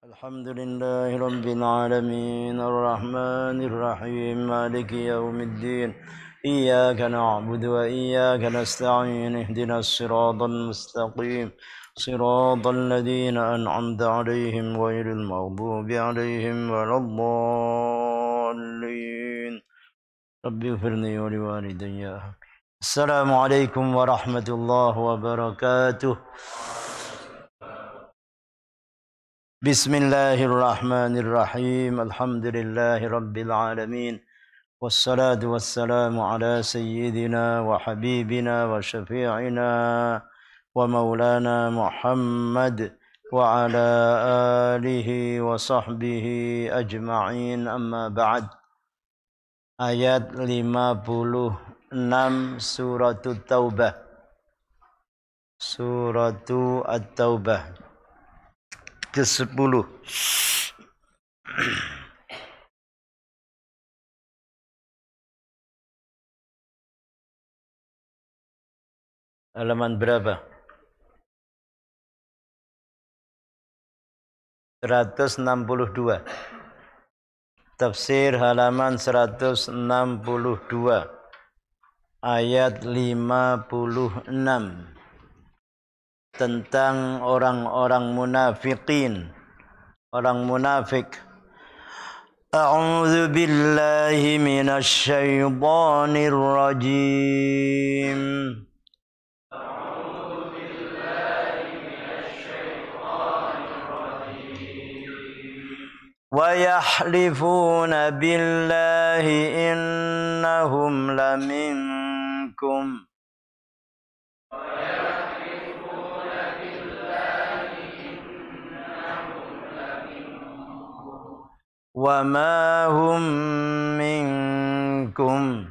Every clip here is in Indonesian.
الحمد لله رب العالمين الرحمن الرحيم مالك يوم الدين إياك نعبد وإياك نستعين اهدنا الصراط المستقيم صراط الذين أنعمت عليهم غير المغضوب عليهم ولا الضالين رب اغفر لي ولوالدي السلام عليكم ورحمة الله وبركاته. Bismillahirrahmanirrahim. Alhamdulillahi rabbil alamin. Wassalatu wassalamu ala sayyidina wa habibina wa syafi'ina wa maulana Muhammad wa ala alihi wa sahbihi ajma'in, amma ba'd. Ayat 56 Suratul Taubah. Suratul At-Taubah ke-10. Halaman berapa? 162. Tafsir halaman 162. Ayat 56. Tentang orang-orang munafikin, orang munafik. A'udzu billahi minasy syaithanir rajim. Wa yahlifuna billahi innahum laminkum wa ma hum minkum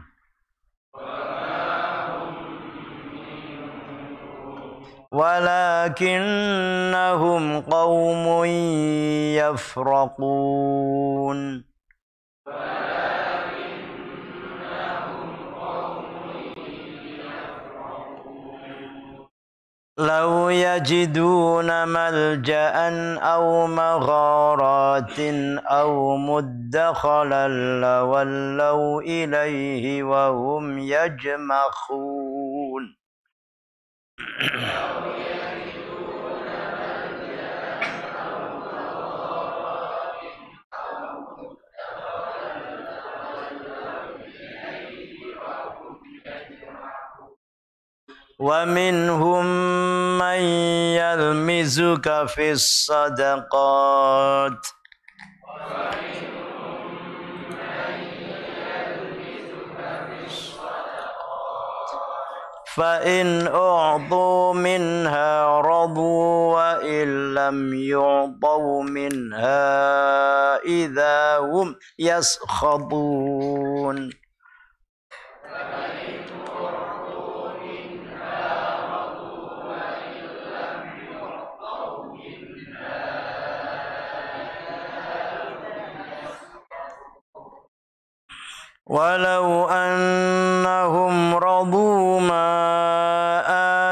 walakinnahum qaumun yafraqun. Law yajiduna malja'an aw magharatin aw muddakhalan lawallaw ilayhi wa hum yajmahun. Wa minhum man yalmizuka fis sadaqat fa in u'tu minha radu wa illam yu'tu minha idza hum yaskhatun. Walau annahum radu ma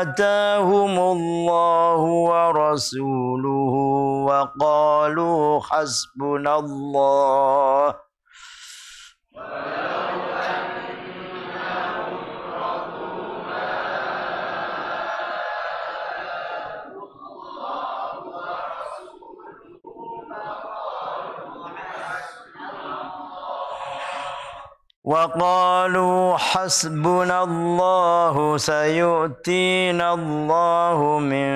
atahumullahu wa rasuluhu wa qalu hasbunallah وقالوا حسبنا الله سيؤتينا الله من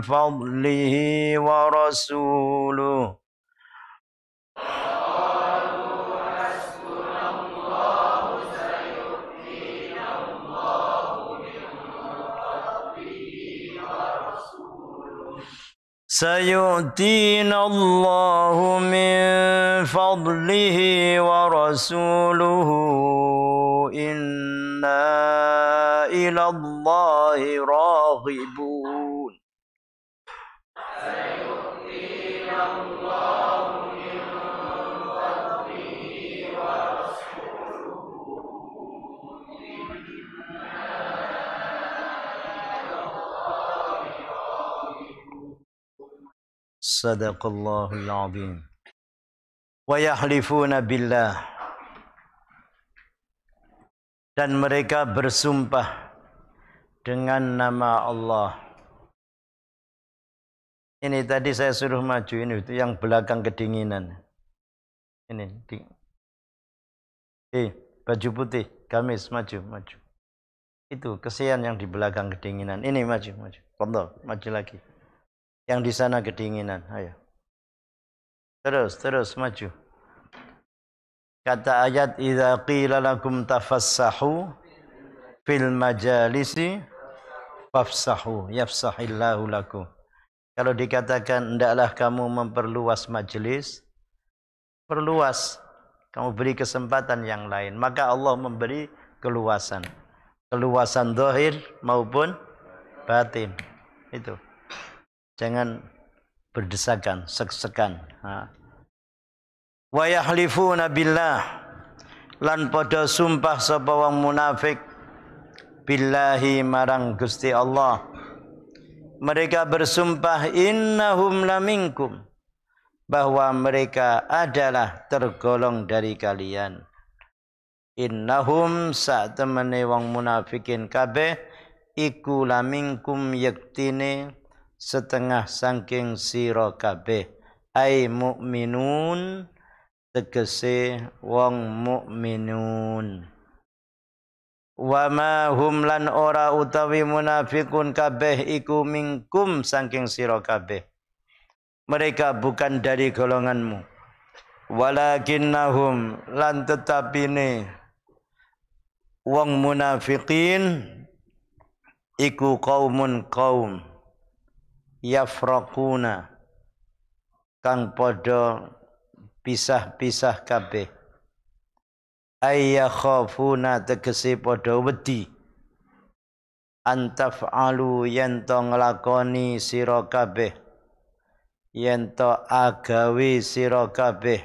فضله ورسوله سيؤتينا الله من فضله ورسوله إنا إلى الله راغبون. Sadaqallahul azim. Wa yahlifuna billah, dan mereka bersumpah dengan nama Allah. Ini tadi saya suruh maju, ini itu yang belakang kedinginan. Ini baju putih, gamis, maju. Itu kesian yang di belakang kedinginan. Ini maju. Pondok, maju lagi. Yang di sana kedinginan, ayo. Terus maju. Kata ayat, idza qila lakum tafassahu fil majalisi fafsahu yafsahillahu lakum. Kalau dikatakan hendaklah kamu memperluas majelis, perluas. Kamu beri kesempatan yang lain, maka Allah memberi keluasan. Keluasan zahir maupun batin. Itu. Jangan berdesakan, sek-sekan. Wa yahlifuna billah, lan padha sumpah sapa wong munafik billahi marang Gusti Allah. Mereka bersumpah innahum laminkum, bahwa mereka adalah tergolong dari kalian. Innahum satemene wong munafikin kabeh iku laminkum yektine setengah saking sira kabeh. Ai mukminun, tegese wong mukminun. Wa ma hum lan ora utawi munafikun kabeh iku minkum saking sira kabeh. Mereka bukan dari golonganmu. Walakinnahum, lan tetapine wong munafikin iku qaumun qaum yafraquna, kang padha pisah-pisah kabeh. Ayya khafuna, tegese padha wedi, antaf'alu yento nglakoni sira kabeh, yento agawe sira kabeh,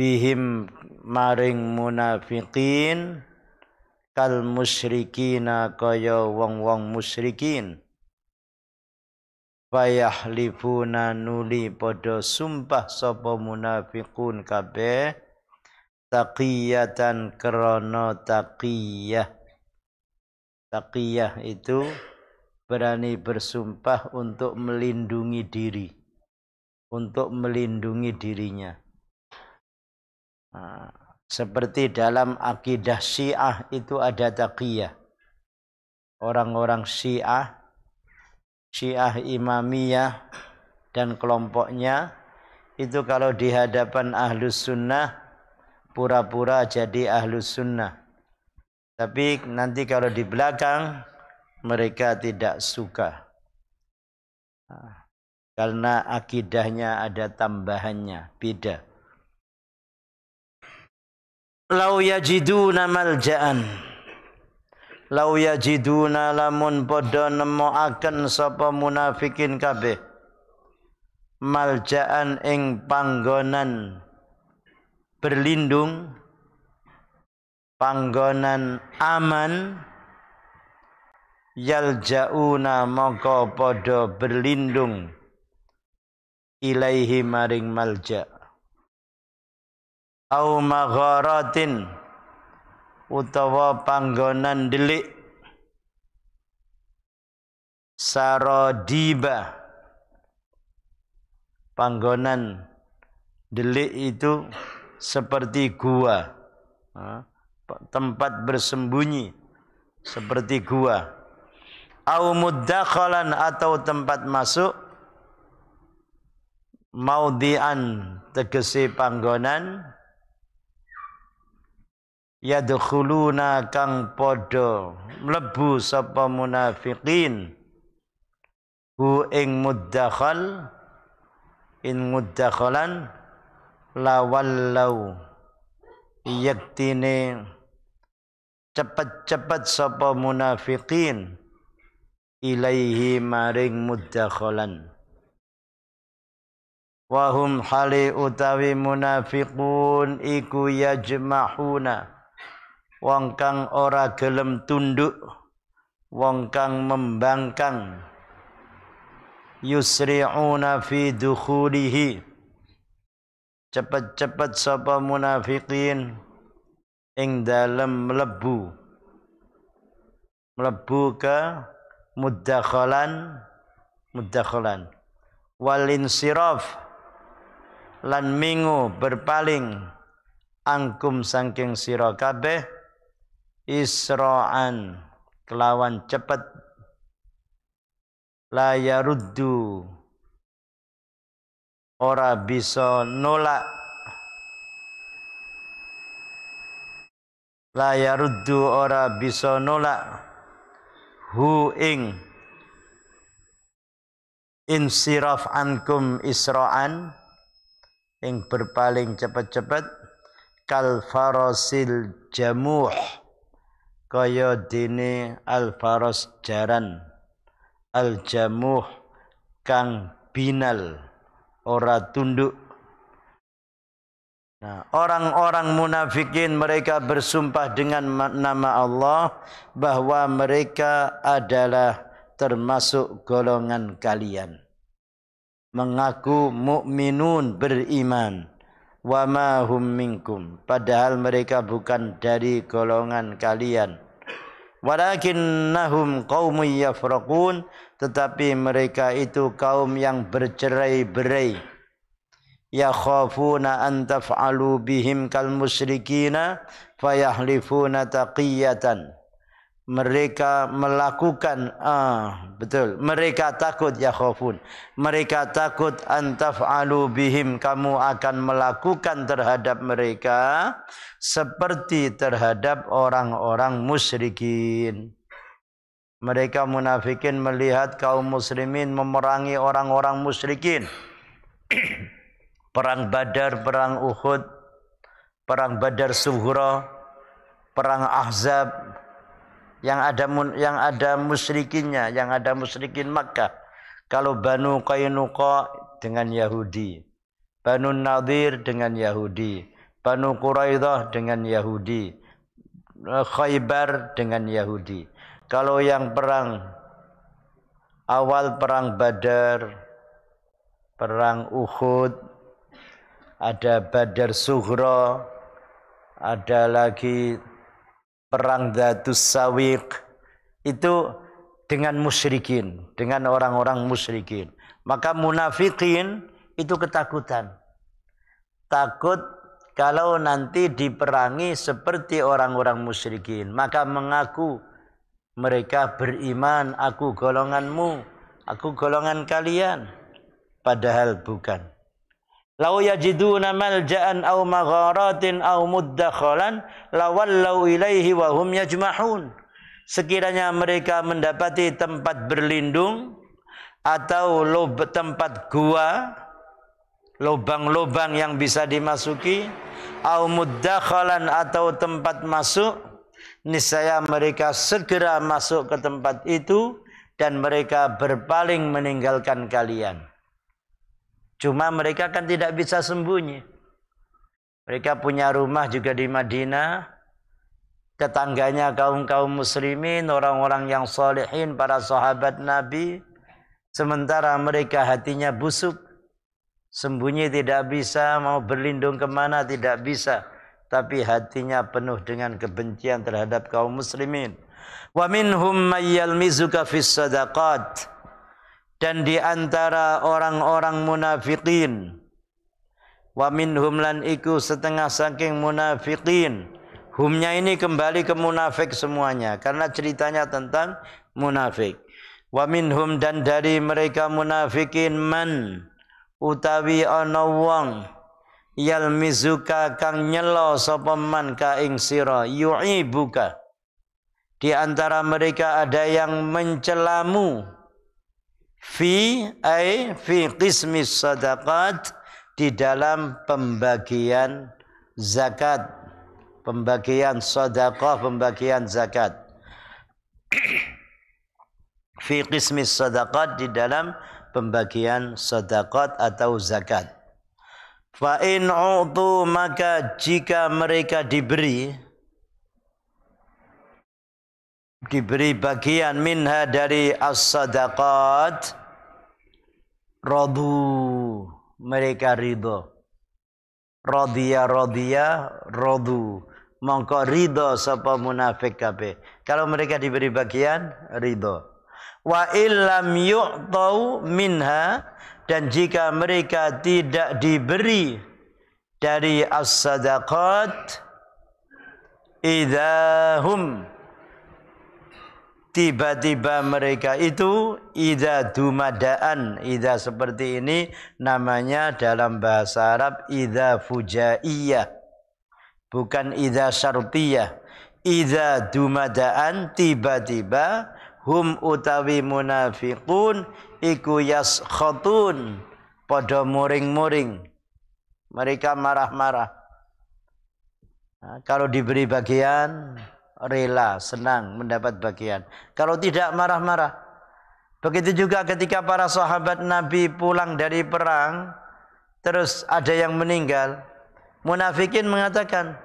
bihim maring munafikin, kal musyrikina kaya wong-wong musyrikin. Fayahlifuna, nuli padha sumpah sapa munafikun kabeh, taqiyatan krana taqiyah. Taqiyah itu berani bersumpah untuk melindungi diri, untuk melindungi dirinya. Seperti dalam akidah Syiah itu ada taqiyah. Orang-orang Syiah Imamiyah dan kelompoknya itu kalau di hadapan Ahlus Sunnah pura-pura jadi Ahlus Sunnah. Tapi nanti kalau di belakang mereka tidak suka. Karena akidahnya ada tambahannya, beda. Lau yajiduna malja'an, lau yajiduna lamun padha nemokaken sapa munafikin kabeh, malja'an ing panggonan berlindung, panggonan aman, yalja'una maka padha berlindung ilaihi maring malja'. Au magharatin, utawa panggonan delik, sarodiba, panggonan delik itu seperti gua, tempat bersembunyi seperti gua. Au muddakhalan, atau tempat masuk, maudhi'an tegese panggonan, yadkhuluna kang podo mlebu sapa munafiqin hu ing muddakhal, in muddakhalan lawallau, yaktine cepet-cepet sapa munafiqin ilaihi maring muddakhalan. Wahum hali utawi munafiqun iku yajmahuna, wong kang ora gelem tunduk, wong kang membangkang, yusri'una fi dukhulihi, cepat-cepat sapa munafiqin ing dalem mlebu ke muddakhalan wal insiraf lan mingu berpaling angkum saking sira kabeh isra'an kelawan cepet la yaruddu ora bisa nolak la yaruddu ora bisa nolak hu ing insiraf ankum isra'an ing berpaling cepet-cepet kal farasil jamuh kaya dene al faras jaran al jamuh kang binal ora tunduk. Nah, orang-orang munafikin mereka bersumpah dengan nama Allah bahwa mereka adalah termasuk golongan kalian. Mengaku mukminun beriman. Wa ma hum minkum. Padahal mereka bukan dari golongan kalian. Walakinnahum qaumun yafraqun. Tetapi mereka itu kaum yang bercerai-berai. Yakhafuna an taf'alu bihim kal musyrikina fayahlifuna taqiyatan. Mereka melakukan mereka takut yakhafun. Mereka takut an taf'alu bihim kamu akan melakukan terhadap mereka seperti terhadap orang-orang musyrikin. Mereka munafikin melihat kaum muslimin memerangi orang-orang musyrikin. Perang Badar, perang Uhud, perang Badar Sughra, perang Ahzab, yang ada musyrikinnya, yang ada musyrikin Makkah. Kalau Banu Qainuqa dengan Yahudi, Banu Nadir dengan Yahudi, Banu Quraidah dengan Yahudi, Khaybar dengan Yahudi. Kalau yang perang awal perang Badar, perang Uhud, ada Badar Sughra, ada lagi perang Dzatus Sawiq, itu dengan musyrikin, dengan orang-orang musyrikin. Maka munafikin itu ketakutan. Takut kalau nanti diperangi seperti orang-orang musyrikin. Maka mengaku mereka beriman, aku golonganmu, aku golongan kalian. Padahal bukan. Lau yajiduna malja'an aw magharatin aw muddakhalan lawallau ilaihi wa hum yajmahun. Sekiranya mereka mendapati tempat berlindung atau tempat gua, lubang-lubang yang bisa dimasuki, aw muddakhalan atau tempat masuk, niscaya mereka segera masuk ke tempat itu dan mereka berpaling meninggalkan kalian. Cuma mereka kan tidak bisa sembunyi. Mereka punya rumah juga di Madinah. Tetangganya kaum-kaum muslimin, orang-orang yang salihin, para sahabat Nabi. Sementara mereka hatinya busuk. Sembunyi tidak bisa, mau berlindung kemana tidak bisa. Tapi hatinya penuh dengan kebencian terhadap kaum muslimin. Wa minhum may yalmizuka fis sadaqat. Dan di antara orang-orang munafikin, wa minhum lan iku setengah saking munafikin. Humnya ini kembali ke munafik semuanya karena ceritanya tentang munafik. Wa minhum dan dari mereka munafikin man utawi ana wong yalmizuka kang nyelo sapa man ka ing sira yu'ibuka. Di antara mereka ada yang mencelamu fi qismi sadaqat, di dalam pembagian zakat, pembagian sedekah, pembagian zakat. Fi qismi sadaqat, di dalam pembagian sedekah atau zakat. Fa in u'tu, maka jika mereka diberi bagian minha dari as-sadaqat, Radu, mereka ridho. Radiya radu. Mongko ridho sapa munafik kabeh. Kalau mereka diberi bagian, ridho. Wa illam yu'tau minha, dan jika mereka tidak diberi dari as-sadaqat, idahum, tiba-tiba mereka itu idza dumadaan. Idza seperti ini namanya dalam bahasa Arab idza fujaiyah, bukan idza syartiyah. Idza dumadaan, tiba-tiba hum utawi munafiqun iku yaskhatun, padha muring-muring, mereka marah-marah. Nah, kalau diberi bagian rela, senang mendapat bagian. Kalau tidak, marah-marah. Begitu juga ketika para sahabat Nabi pulang dari perang, terus ada yang meninggal. Munafikin mengatakan,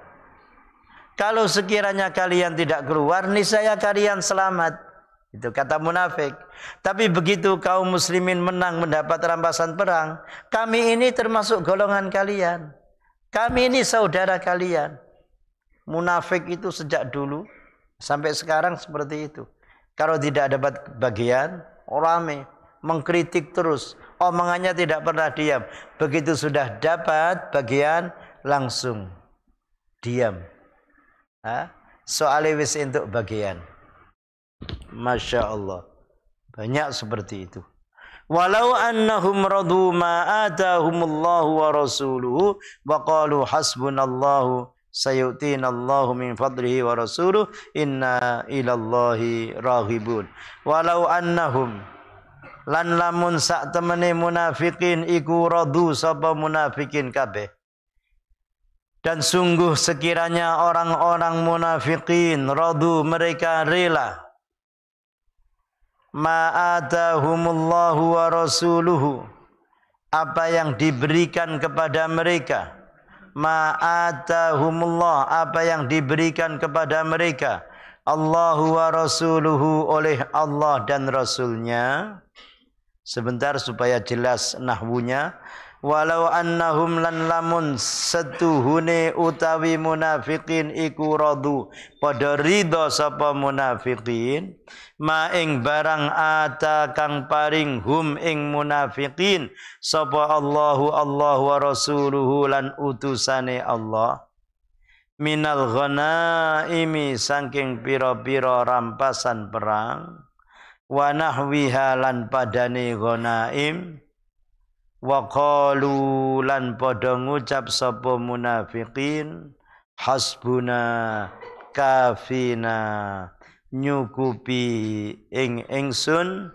kalau sekiranya kalian tidak keluar, niscaya kalian selamat. Itu kata munafik. Tapi begitu kaum muslimin menang mendapat rampasan perang, kami ini termasuk golongan kalian. Kami ini saudara kalian. Munafik itu sejak dulu sampai sekarang seperti itu. Kalau tidak dapat bagian, rame, mengkritik terus, omongannya tidak pernah diam. Begitu sudah dapat bagian, langsung diam. Soalnya wis untuk bagian. Masya Allah, banyak seperti itu. Walau annahum radu ma atahumullahu wa rasuluhu wa qalu hasbunallahu sayu'tinallahu min fadlihi wa rasuluh inna ilallahi raghibun. Walau annahum, lan lamun sak temene munafikin iku radu sapa munafikin kabeh. Dan sungguh sekiranya orang-orang munafikin radu, mereka rela, ma'atahumullahu wa rasuluhu, apa yang diberikan kepada mereka, ma'atahumullah, apa yang diberikan kepada mereka, Allahu wa rasuluhu, oleh Allah dan Rasulnya. Sebentar supaya jelas nahwunya. Walau annahum lan lamun setuhune utawi munafikin iku radu, pada ridho sapa munafikin, ma ing barang ata kang paring hum ing munafikin sapa Allahu wa rasuluhu lan utusane Allah, minal ghanaimi saking pira-pira rampasan perang, wa nahwiha lan padane ghanaim, wa qalu lan padha ngucap sapa munafikin, hasbuna, kafina, nyukupi ing ingsun,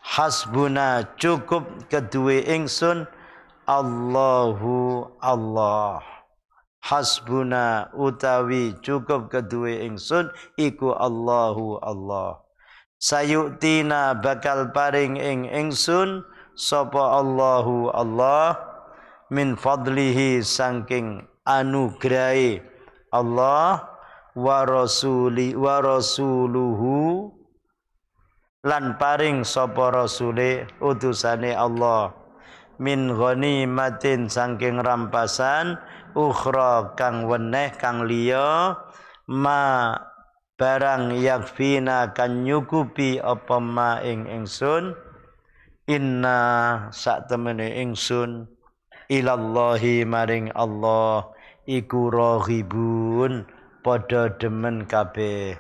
hasbuna, cukup kedue ingsun, Allahu, Allah, hasbuna utawi cukup kedue ingsun iku Allahu, Allah, sayu'tina bakal paring ing ingsun sapa Allahu, Allah, min fadlihi saking anugrahi Allah, wa rasuluhu lan paring sapa rasule utusane Allah, min ghanimatin saking rampasan, ukhra kang weneh kang liya, ma barang yakfina kan nyukupi apa ma ing ingsun, inna sak temene ingsun, ilallahi maring Allah iku raghibun, padha demen kabeh.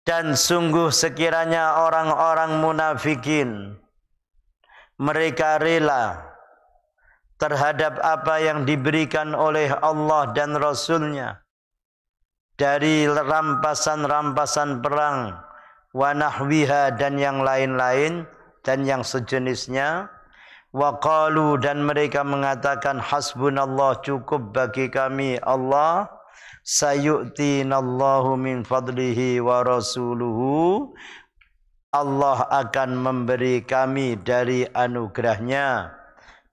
Dan sungguh sekiranya orang-orang munafikin mereka rela terhadap apa yang diberikan oleh Allah dan Rasulnya dari rampasan-rampasan perang, wa nahwiha, dan yang lain-lain dan yang sejenisnya, wa qalu, dan mereka mengatakan, hasbunallah, cukup bagi kami Allah, sayu'tinallahu min fadlihi wa rasuluhu, Allah akan memberi kami dari anugerahnya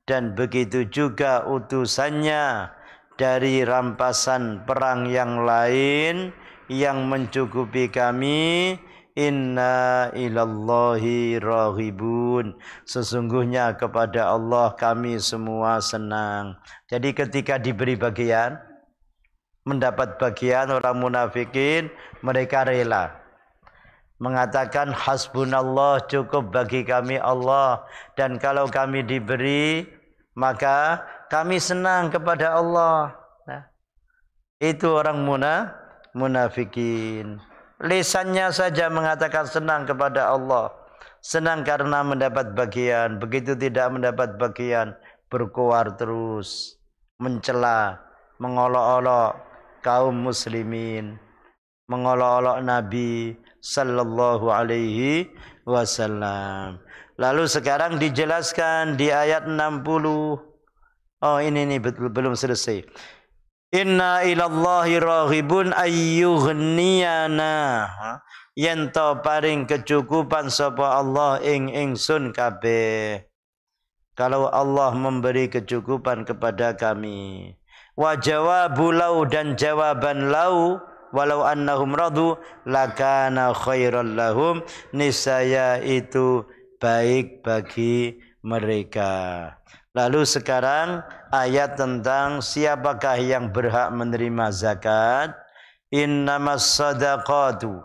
dan begitu juga utusannya dari rampasan perang yang lain yang mencukupi kami, Inna ilallahi raghibun. Sesungguhnya kepada Allah kami semua senang. Jadi ketika diberi bagian, mendapat bagian orang munafikin, mereka rela mengatakan hasbunallah, cukup bagi kami Allah, dan kalau kami diberi maka kami senang kepada Allah. Nah, itu orang munafikin. Lisannya saja mengatakan senang kepada Allah, senang karena mendapat bagian. Begitu tidak mendapat bagian, berkuar terus, mencela, mengolok-olok kaum muslimin, mengolok-olok Nabi sallallahu alaihi wasallam. Lalu sekarang dijelaskan di ayat 60. Oh, ini betul belum selesai. Inna ilallahi raghibun ayyughniyana. Yen to paring kecukupan sapa Allah ing ingsun kabeh. Kalau Allah memberi kecukupan kepada kami. Wa jawabu lau, dan jawaban lau, walau annahum radu lakana khairal lahum, niscaya itu baik bagi mereka. Lalu sekarang ayat tentang siapakah yang berhak menerima zakat. Innamas sadaqatu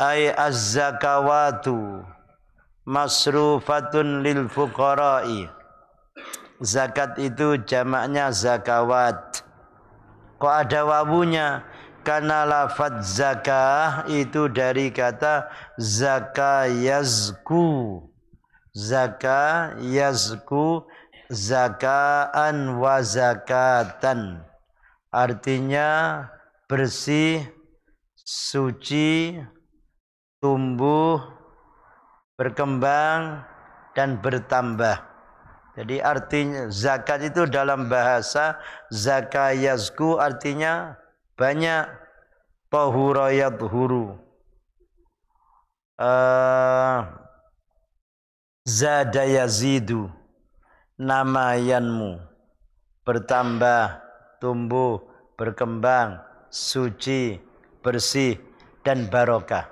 ay az-zakawatu masrufatun lil fuqara'i. Zakat itu jamaknya zakawat. Kok ada wawunya? Karena lafaz zakah itu dari kata zakayazku. Zakayazku, zakaan wa zakatan. Artinya bersih, suci, tumbuh, berkembang, dan bertambah. Jadi artinya zakat itu dalam bahasa zakayazku artinya banyak, tahura yadhuru, zada yazidu, namayanmu, bertambah, tumbuh, berkembang, suci, bersih, dan barokah.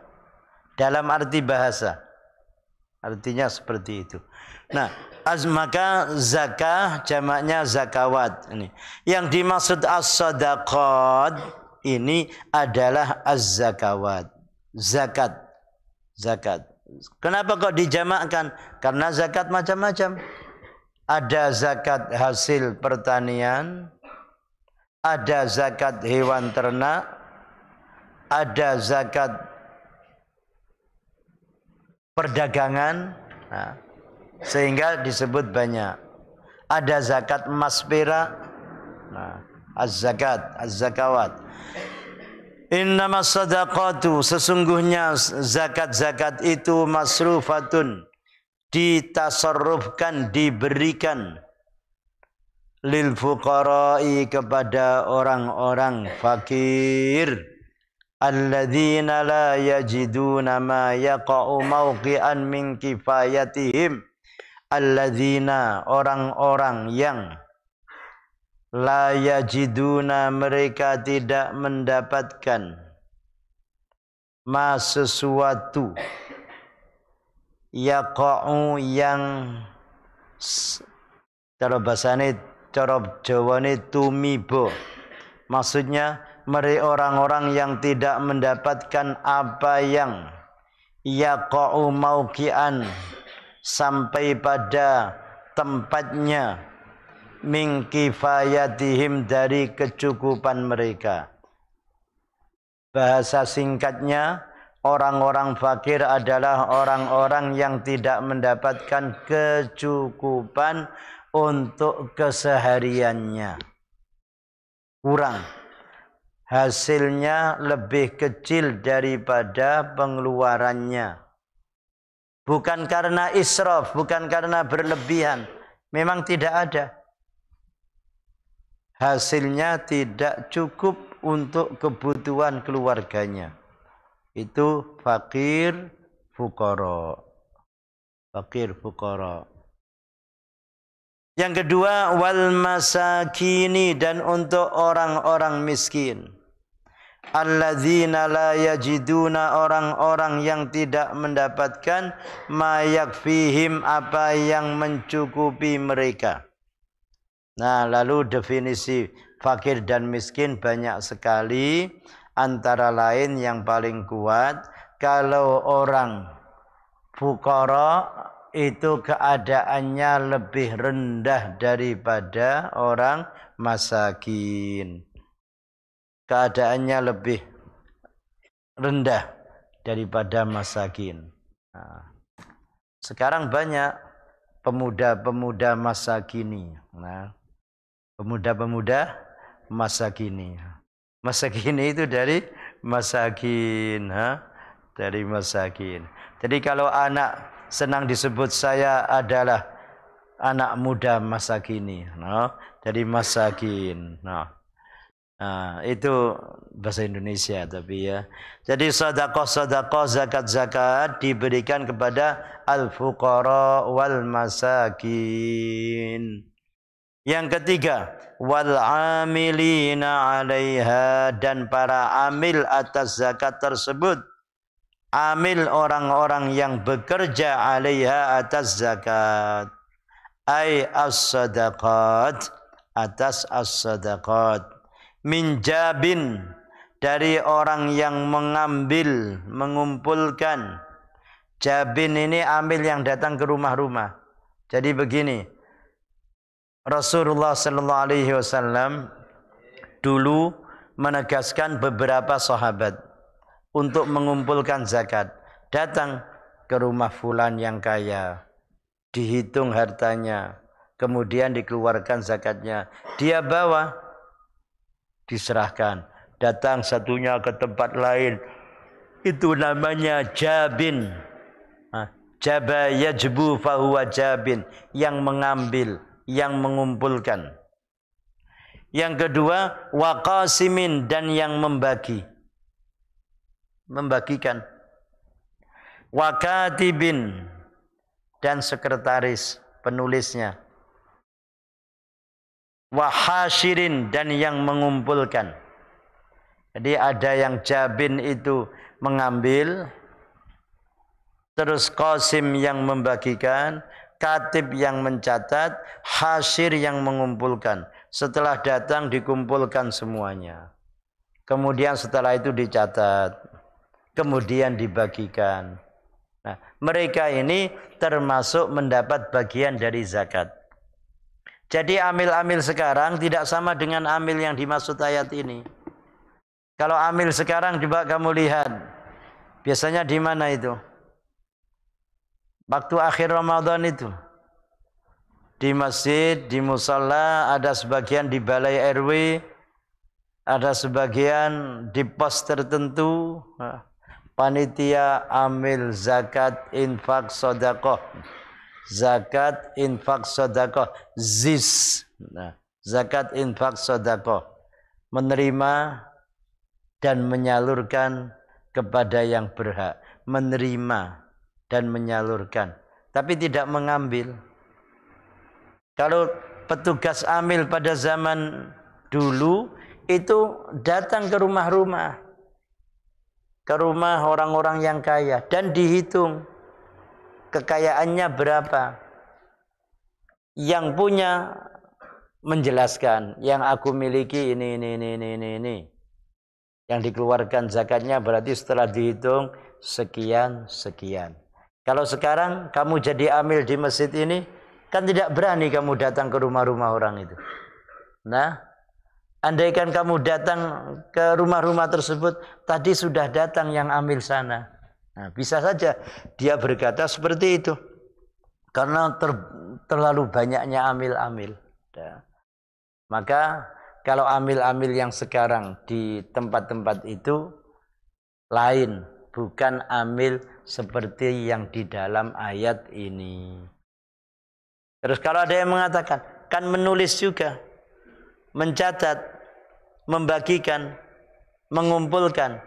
Dalam arti bahasa, artinya seperti itu. Nah, maka zakah jamaknya zakawat. Ini yang dimaksud as-sadaqat ini adalah az-zakawat, zakat. Kenapa kok dijamakkan? Karena zakat macam-macam. Ada zakat hasil pertanian, ada zakat hewan ternak, ada zakat perdagangan. Nah, sehingga disebut banyak. Ada zakat emas perak. Nah, az-zakawat. Innamas sadaqatu, sesungguhnya zakat-zakat itu masrufatun, ditasarrufkan, diberikan, lil fuqara'i, kepada orang-orang fakir, alladzina la yajiduna ma yaqa'u mawqi'an min kifayatihim. Alladzina, orang-orang yang la yajiduna, mereka tidak mendapatkan, ma sesuatu, yaqa'u, yang cara bahasane, cara Jawane tumibo. Maksudnya mereka orang-orang yang tidak mendapatkan apa yang yaqa'u mauqi'an, sampai pada tempatnya, min kifayatihim, dari kecukupan mereka. Bahasa singkatnya, orang-orang fakir adalah orang-orang yang tidak mendapatkan kecukupan untuk kesehariannya. Kurang. Hasilnya lebih kecil daripada pengeluarannya. Bukan karena israf, bukan karena berlebihan. Memang tidak ada. Hasilnya tidak cukup untuk kebutuhan keluarganya. Itu fakir fuqara. Fakir fuqara. Yang kedua, wal masakini, dan untuk orang-orang miskin. alladzina la yajiduna, orang-orang yang tidak mendapatkan ma yakfihim, apa yang mencukupi mereka. Nah, lalu definisi fakir dan miskin banyak sekali. Antara lain yang paling kuat, kalau orang fuqara itu keadaannya lebih rendah daripada orang masakin. Keadaannya lebih rendah daripada masakin. Nah, sekarang banyak pemuda-pemuda masa kini. Nah, pemuda-pemuda masa kini. Masa kini itu dari masakin, dari masakin. Jadi kalau anak senang disebut saya adalah anak muda masa kini, dari masakin. Nah, itu bahasa Indonesia tapi ya. Jadi sedekah, zakat diberikan kepada al-fuqara wal masakin. Yang ketiga, wal amilina 'alaiha, dan para amil atas zakat tersebut. Amil orang-orang yang bekerja 'alaiha atas zakat. Ai as-sadaqat, atas as-sadaqat. Min jabin, dari orang yang mengambil, mengumpulkan. Jabin ini amil yang datang ke rumah-rumah. Jadi begini, Rasulullah sallallahu alaihi wasallam dulu menegaskan beberapa sahabat untuk mengumpulkan zakat. Datang ke rumah fulan yang kaya, dihitung hartanya, kemudian dikeluarkan zakatnya. Dia bawa, diserahkan. Datang satunya ke tempat lain, itu namanya jabin. Jaba yajbu fahuwa jabin, yang mengambil, yang mengumpulkan. Yang kedua, waqasimin, dan yang membagi, membagikan. Wakatibin, dan sekretaris, penulisnya. Wahashirin, dan yang mengumpulkan. Jadi ada yang jabin itu mengambil, terus qasim yang membagikan, katib yang mencatat, hasyir yang mengumpulkan. Setelah datang dikumpulkan semuanya. Kemudian setelah itu dicatat, kemudian dibagikan. Nah, mereka ini termasuk mendapat bagian dari zakat. Jadi amil-amil sekarang tidak sama dengan amil yang dimaksud ayat ini. Kalau amil sekarang coba kamu lihat, biasanya di mana itu? Waktu akhir Ramadan itu. Di masjid, di musala, ada sebagian di balai RW, ada sebagian di pos tertentu. Panitia amil zakat, infak, sedekah. Zakat, infak, sedekah, ZIS. Nah, zakat, infak, sedekah. Menerima dan menyalurkan kepada yang berhak. Menerima dan menyalurkan, tapi tidak mengambil. Kalau petugas amil pada zaman dulu itu datang ke rumah-rumah, ke rumah orang-orang yang kaya, dan dihitung kekayaannya berapa. Yang punya menjelaskan, yang aku miliki ini. Yang dikeluarkan zakatnya berarti setelah dihitung sekian. Kalau sekarang kamu jadi amil di masjid ini, kan tidak berani kamu datang ke rumah-rumah orang itu. Nah, andaikan kamu datang ke rumah-rumah tersebut, tadi sudah datang yang amil sana. Nah, bisa saja dia berkata seperti itu. Karena terlalu banyaknya amil-amil. Nah, maka kalau amil-amil yang sekarang di tempat-tempat itu lain, bukan amil seperti yang di dalam ayat ini. Terus kalau ada yang mengatakan, kan menulis juga, mencatat, membagikan, mengumpulkan.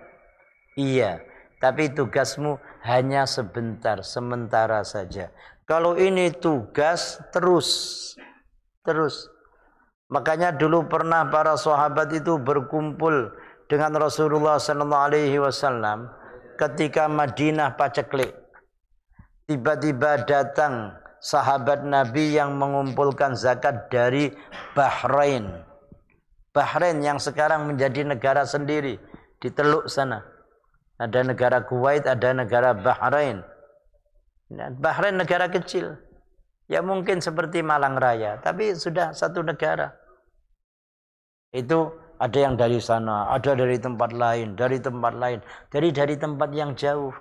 Iya, tapi tugasmu hanya sebentar, sementara saja. Kalau ini tugas terus. Makanya dulu pernah para sahabat itu berkumpul dengan Rasulullah sallallahu alaihi wasallam ketika Madinah paceklik. Tiba-tiba datang sahabat Nabi yang mengumpulkan zakat dari Bahrain. Bahrain yang sekarang menjadi negara sendiri di Teluk sana. Ada negara Kuwait, ada negara Bahrain. Bahrain negara kecil. Ya mungkin seperti Malang Raya, tapi sudah satu negara. Itu ada yang dari sana, ada dari tempat lain, dari tempat yang jauh.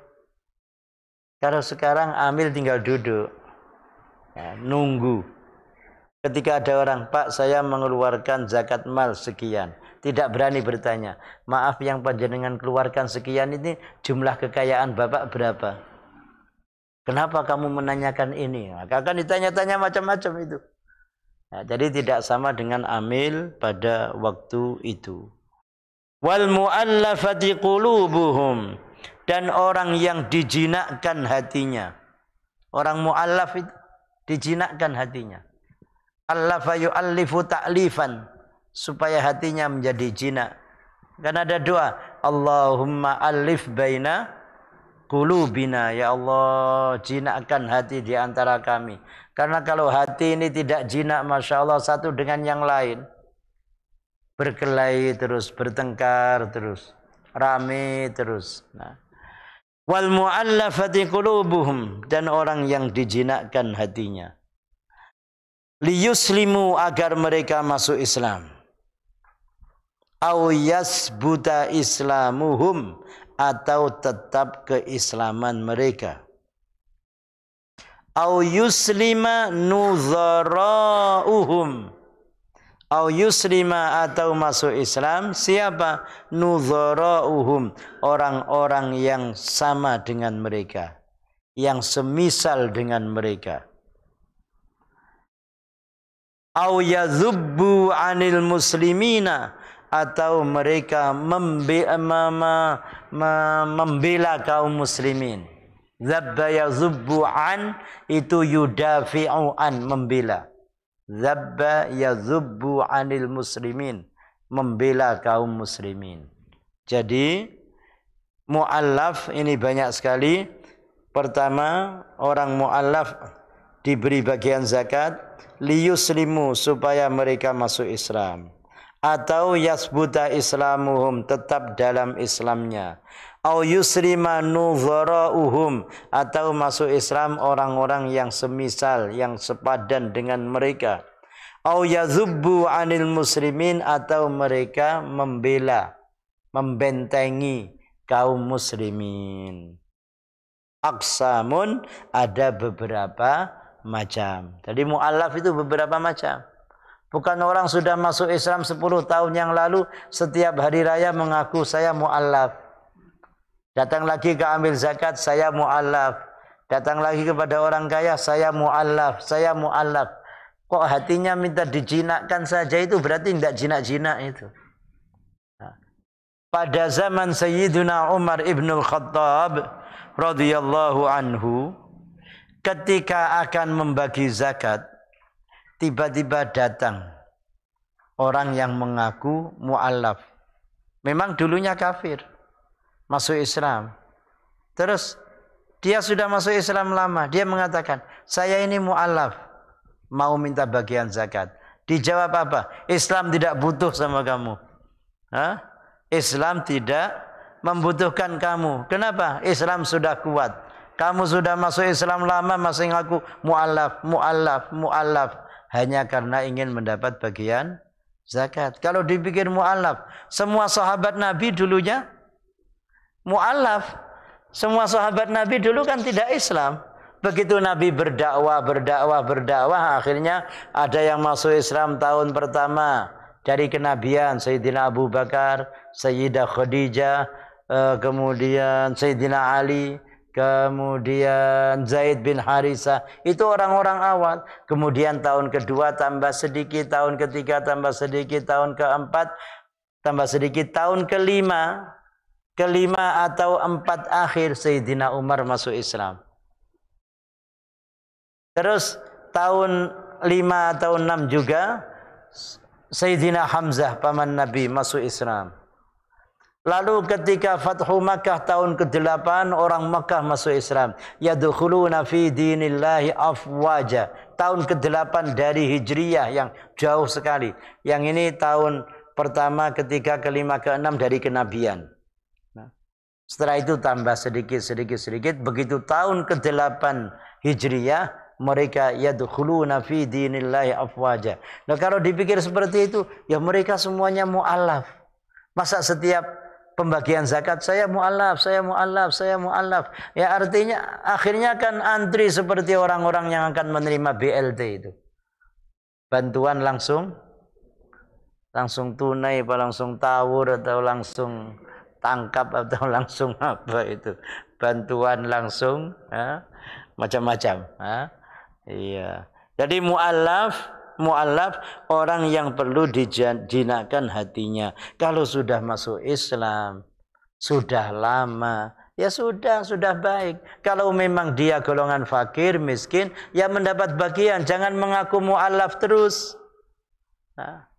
Kalau sekarang amil tinggal duduk, ya, nunggu. Ketika ada orang, Pak saya mengeluarkan zakat mal sekian, tidak berani bertanya, maaf yang panjenengan keluarkan sekian ini jumlah kekayaan Bapak berapa? Kenapa kamu menanyakan ini? Akan ditanya-tanya macam-macam itu. Nah, jadi tidak sama dengan amil pada waktu itu. Wal mu'allafati qulubuhum, dan orang yang dijinakkan hatinya. Orang mu'allaf itu dijinakkan hatinya. Allafa yu'allifu ta'lifan, supaya hatinya menjadi jinak. Kan ada doa, Allahumma alif baina qulubina, ya Allah jinakkan hati di antara kami. Karena kalau hati ini tidak jinak, Masya Allah, satu dengan yang lain, berkelahi terus, bertengkar terus, rame terus. Nah. Wal mu'allafati qulubuhum, dan orang yang dijinakkan hatinya. Liyuslimu, agar mereka masuk Islam. Au yasbuta islamuhum, atau tetap keislaman mereka. Au yuslima nuzara'uhum, au yuslima, atau masuk Islam siapa? Nuzara'uhum, orang-orang yang sama dengan mereka, yang semisal dengan mereka. Au yazubbu anil muslimina, atau mereka membela kaum muslimin. Zabba yazubbu an, itu yudafi'u an, membela. Zabba yazubbu anil muslimin, membela kaum muslimin. Jadi mu'allaf ini banyak sekali. Pertama, orang mu'allaf diberi bagian zakat, liyuslimu, supaya mereka masuk Islam. Atau yasbuta islamuhum, tetap dalam Islamnya. Au yuslima nuzara'uhum, atau masuk Islam orang-orang yang semisal, yang sepadan dengan mereka. Au yazubbu anil muslimin, atau mereka membela, membentengi kaum muslimin. Aqsamun, ada beberapa macam. Jadi mu'allaf itu beberapa macam. Bukan orang sudah masuk Islam 10 tahun yang lalu, setiap hari raya mengaku saya mu'allaf. Datang lagi ke ambil zakat, saya mu'allaf. Datang lagi kepada orang kaya, saya mu'allaf, saya mu'allaf. Kok hatinya minta dijinakkan saja, itu berarti tidak jinak-jinak itu. Nah, pada zaman Sayyidina Umar ibn al-Khattab radhiyallahu anhu, ketika akan membagi zakat, tiba-tiba datang orang yang mengaku mu'allaf. Memang dulunya kafir, masuk Islam. Terus dia sudah masuk Islam lama, dia mengatakan, saya ini mu'allaf, mau minta bagian zakat. Dijawab apa? Islam tidak butuh sama kamu. Hah? Islam tidak membutuhkan kamu. Kenapa? Islam sudah kuat. Kamu sudah masuk Islam lama, masih ngaku mu'allaf, mu'allaf, mu'allaf. Hanya karena ingin mendapat bagian zakat. Kalau dipikir mu'allaf, semua sahabat Nabi dulunya mu'allaf. Semua sahabat Nabi dulu kan tidak Islam. Begitu Nabi berdakwah, akhirnya ada yang masuk Islam tahun pertama dari kenabian. Sayyidina Abu Bakar, Sayyidah Khadijah, kemudian Sayyidina Ali, kemudian Zaid bin Harisah. Itu orang-orang awal. Kemudian tahun kedua tambah sedikit, tahun ketiga tambah sedikit, tahun keempat tambah sedikit, tahun kelima atau empat akhir Sayyidina Umar masuk Islam. Terus tahun 5 atau 6 juga Sayyidina Hamzah paman Nabi masuk Islam. Lalu ketika Fathu Makkah tahun ke-8 orang Makkah masuk Islam. Yadkhuluna fi dinillahi afwaja. Tahun ke-8 dari Hijriyah yang jauh sekali. Yang ini tahun pertama, ketiga, kelima, keenam dari kenabian. Nah, setelah itu tambah sedikit. Begitu tahun ke-8 Hijriyah, mereka yadkhuluna fi dinillahi afwaja. Nah, kalau dipikir seperti itu, ya mereka semuanya mu'alaf. Masa setiap pembagian zakat saya mu'alaf. Ya artinya akhirnya kan antri seperti orang-orang yang akan menerima BLT itu. Bantuan langsung tunai, apa langsung tawur, atau langsung tangkap, atau langsung apa itu. Bantuan langsung, macam-macam. Iya. Jadi mu'alaf orang yang perlu dijinakkan hatinya. Kalau sudah masuk Islam, sudah lama, ya sudah baik. Kalau memang dia golongan fakir, miskin, ya mendapat bagian. Jangan mengaku mu'alaf terus. Nah,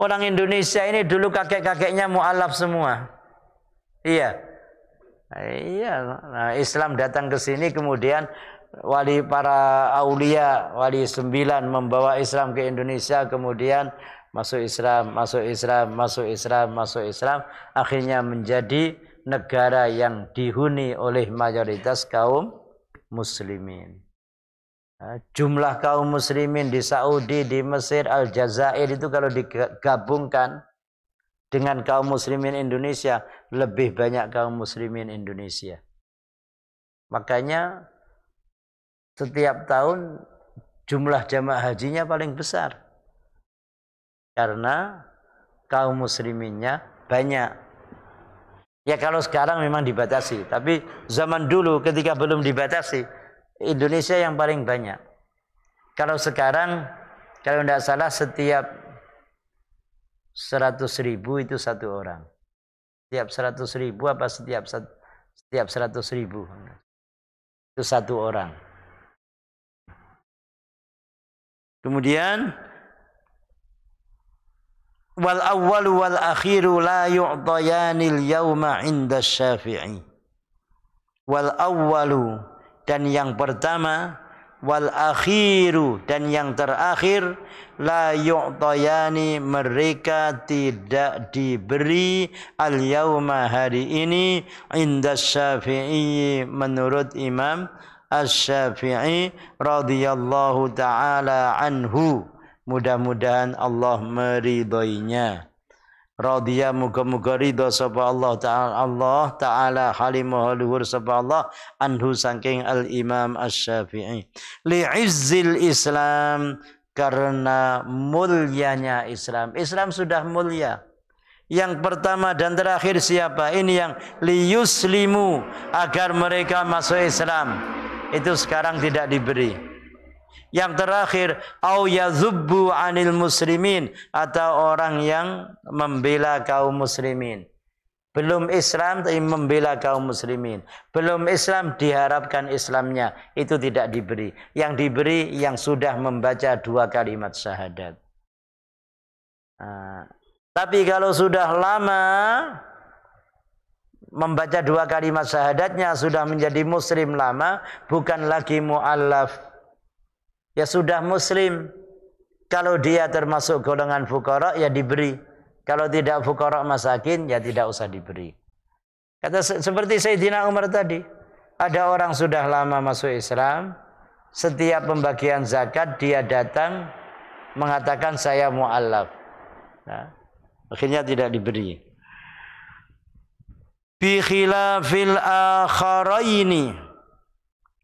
orang Indonesia ini dulu kakek-kakeknya mu'alaf semua. Iya. Nah, Islam datang ke sini, kemudian para aulia, wali 9 membawa Islam ke Indonesia, kemudian masuk Islam, akhirnya menjadi negara yang dihuni oleh mayoritas kaum muslimin. Jumlah kaum muslimin di Saudi, di Mesir, Aljazair itu kalau digabungkan dengan kaum muslimin Indonesia, lebih banyak kaum muslimin Indonesia. Makanya setiap tahun jumlah jamaah hajinya paling besar. Karena kaum musliminnya banyak. Ya kalau sekarang memang dibatasi. Tapi zaman dulu ketika belum dibatasi, Indonesia yang paling banyak. Kalau sekarang, kalau tidak salah setiap 100.000 itu satu orang. Setiap 100.000 apa setiap 100.000? Itu satu orang. Kemudian wal awwalu wal akhiru la yu'tayanil yawma 'inda Syafi'i. Wal awwalu, dan yang pertama, wal akhiru, dan yang terakhir, la yu'tayani, mereka tidak diberi, al yawma, hari ini, 'inda Syafi'i, menurut Imam Asy-Syafi'i radhiyallahu ta'ala anhu. Mudah-mudahan Allah meridhoinya. Radhiya, muga-muga ridho sapa Allah Ta'ala halimah luhur sapa Allah anhu saking al-Imam Asy-Syafi'i. Li'izzil Islam, karena mulianya Islam. Islam sudah mulia. Yang pertama dan terakhir siapa? Ini yang liyuslimu, agar mereka masuk Islam. Itu sekarang tidak diberi. Yang terakhir, au yazubbu 'anil muslimin, atau orang yang membela kaum muslimin. Belum Islam tapi membela kaum muslimin. Belum Islam diharapkan Islamnya, itu tidak diberi. Yang diberi yang sudah membaca 2 kalimat syahadat. Tapi kalau sudah lama membaca 2 kalimat syahadatnya, sudah menjadi muslim lama, bukan lagi mu'allaf, ya sudah muslim. Kalau dia termasuk golongan fuqara, ya diberi. Kalau tidak fuqara masakin, ya tidak usah diberi. Kata seperti Sayyidina Umar tadi, ada orang sudah lama masuk Islam, setiap pembagian zakat dia datang mengatakan saya mu'allaf. Nah, akhirnya tidak diberi. Bi khilafil akharaini,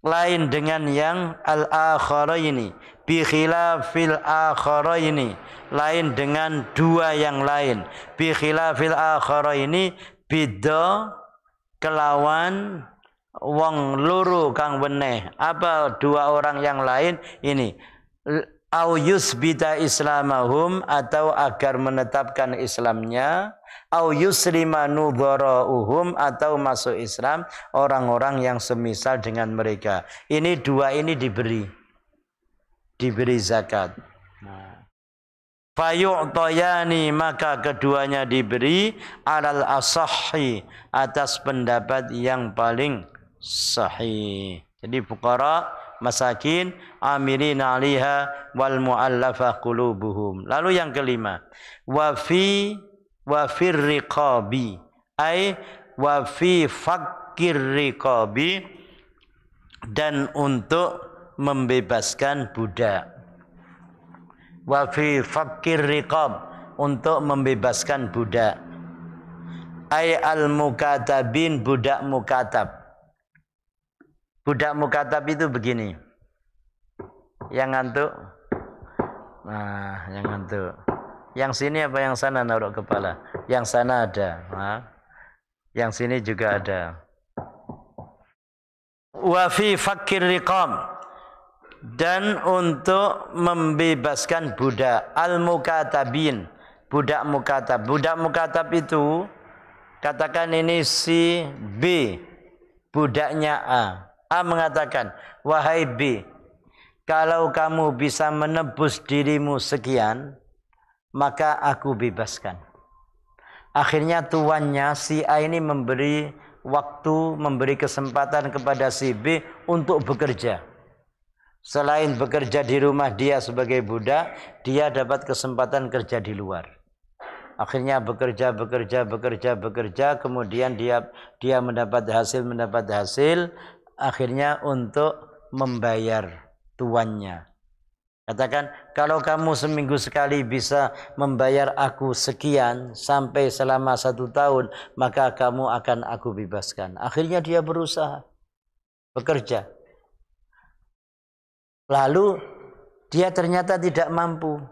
lain dengan yang al-akharaini. Bi khilafil akharaini, lain dengan 2 yang lain. Bi khilafil akharaini, beda kelawan wong loro kang weneh. Apa 2 orang yang lain ini? Au yusbita islamahum, atau agar menetapkan Islamnya. Au yuslima nudharauhum, atau masuk Islam orang-orang yang semisal dengan mereka. Ini 2 ini diberi zakat. Nah, fayu'tayani, maka keduanya diberi alal asahhi, atas pendapat yang paling sahih. Jadi fuqara, masakin, amilina 'alaiha wal mu'allafah qulubuhum. Lalu yang kelima, wa fir riqabi, ai wa fi fakir riqabi, dan untuk membebaskan budak. Wa fi fakir riqab, untuk membebaskan budak. Ai al mukatabin, budak mukatab. Budak mukatab itu begini. Yang ngantuk? Nah, yang ngantuk. Yang sini apa yang sana naruh kepala? Yang sana ada. Nah, yang sini juga ada. Wa fi fakir riqab, dan untuk membebaskan budak. Al mukatabin, budak mukatab. Budak mukatab itu, katakan ini si B, budaknya A. A mengatakan, wahai B, kalau kamu bisa menebus dirimu sekian, maka aku bebaskan. Akhirnya tuannya si A ini memberi waktu, memberi kesempatan kepada si B untuk bekerja. Selain bekerja di rumah dia sebagai budak, dia dapat kesempatan kerja di luar. Akhirnya bekerja, kemudian dia mendapat hasil, akhirnya untuk membayar tuannya. Katakan, kalau kamu seminggu sekali bisa membayar aku sekian sampai selama 1 tahun, maka kamu akan aku bebaskan. Akhirnya dia berusaha bekerja. Lalu dia ternyata tidak mampu,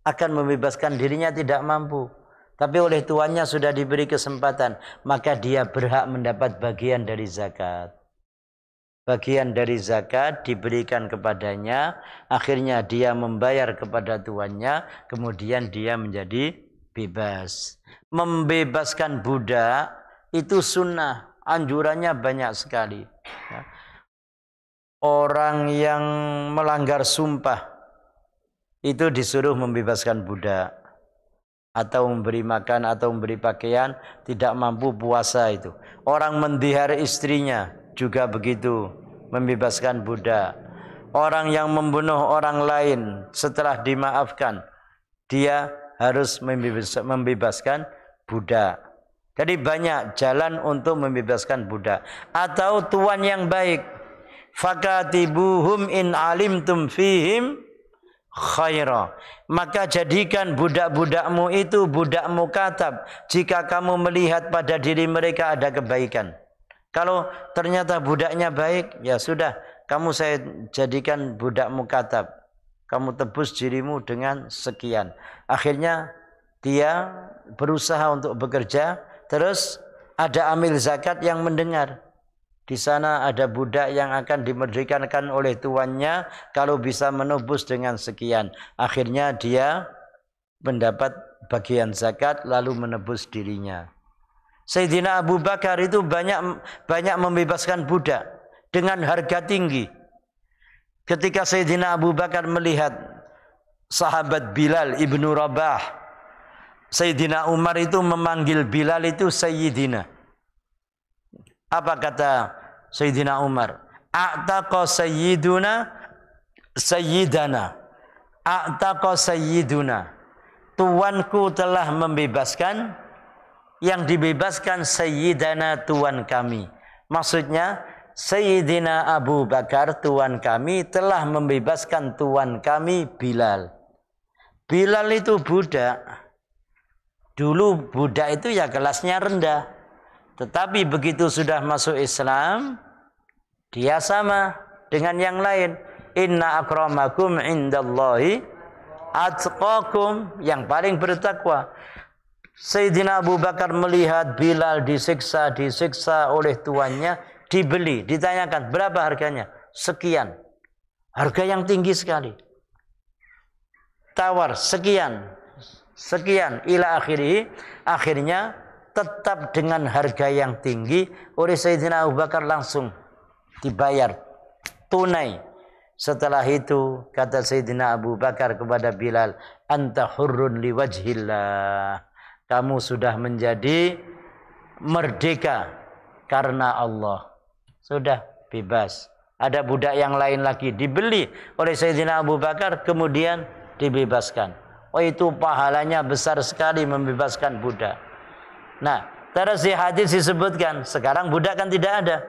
akan membebaskan dirinya tidak mampu. Tapi oleh tuannya sudah diberi kesempatan, maka dia berhak mendapat bagian dari zakat. Bagian dari zakat diberikan kepadanya, akhirnya dia membayar kepada tuannya, kemudian dia menjadi bebas. Membebaskan budak itu sunnah, anjurannya banyak sekali. Orang yang melanggar sumpah itu disuruh membebaskan budak, atau memberi makan atau memberi pakaian, tidak mampu puasa itu. Orang mendihar istrinya juga begitu, membebaskan budak. Orang yang membunuh orang lain setelah dimaafkan, dia harus membebaskan budak. Jadi banyak jalan untuk membebaskan budak. Atau tuan yang baik, fakatibuhum in alimtum fihim khaira, maka jadikan budak-budakmu itu budak mukatab jika kamu melihat pada diri mereka ada kebaikan. Kalau ternyata budaknya baik, ya sudah, kamu saya jadikan budak mukatab. Kamu tebus dirimu dengan sekian. Akhirnya dia berusaha untuk bekerja, terus ada amil zakat yang mendengar. Di sana ada budak yang akan dimerdekakan oleh tuannya kalau bisa menebus dengan sekian. Akhirnya dia mendapat bagian zakat lalu menebus dirinya. Sayyidina Abu Bakar itu banyak membebaskan budak dengan harga tinggi. Ketika Sayyidina Abu Bakar melihat sahabat Bilal ibnu Rabah, Sayyidina Umar itu memanggil Bilal itu Sayyidina. Apa kata Sayyidina Umar? A'taqa sayyiduna sayyidana. A'taqa sayyiduna. Tuanku telah membebaskan, yang dibebaskan sayyidana, tuan kami. Maksudnya Sayyidina Abu Bakar, tuan kami, telah membebaskan tuan kami Bilal. Bilal itu budak. Dulu budak itu ya kelasnya rendah. Tetapi begitu sudah masuk Islam, dia sama dengan yang lain. Inna akramakum indallahi atqakum, yang paling bertakwa. Sayyidina Abu Bakar melihat Bilal disiksa oleh tuannya, dibeli, ditanyakan berapa harganya? Sekian. Harga yang tinggi sekali. Tawar sekian ila akhirih. Akhirnya tetap dengan harga yang tinggi oleh Sayyidina Abu Bakar, langsung dibayar tunai. Setelah itu kata Sayyidina Abu Bakar kepada Bilal, anta hurrun liwajhillah. Kamu sudah menjadi merdeka karena Allah. Sudah bebas. Ada budak yang lain lagi dibeli oleh Sayyidina Abu Bakar kemudian dibebaskan. Oh, itu pahalanya besar sekali membebaskan budak. Nah, terus di hadis disebutkan sekarang budak kan tidak ada.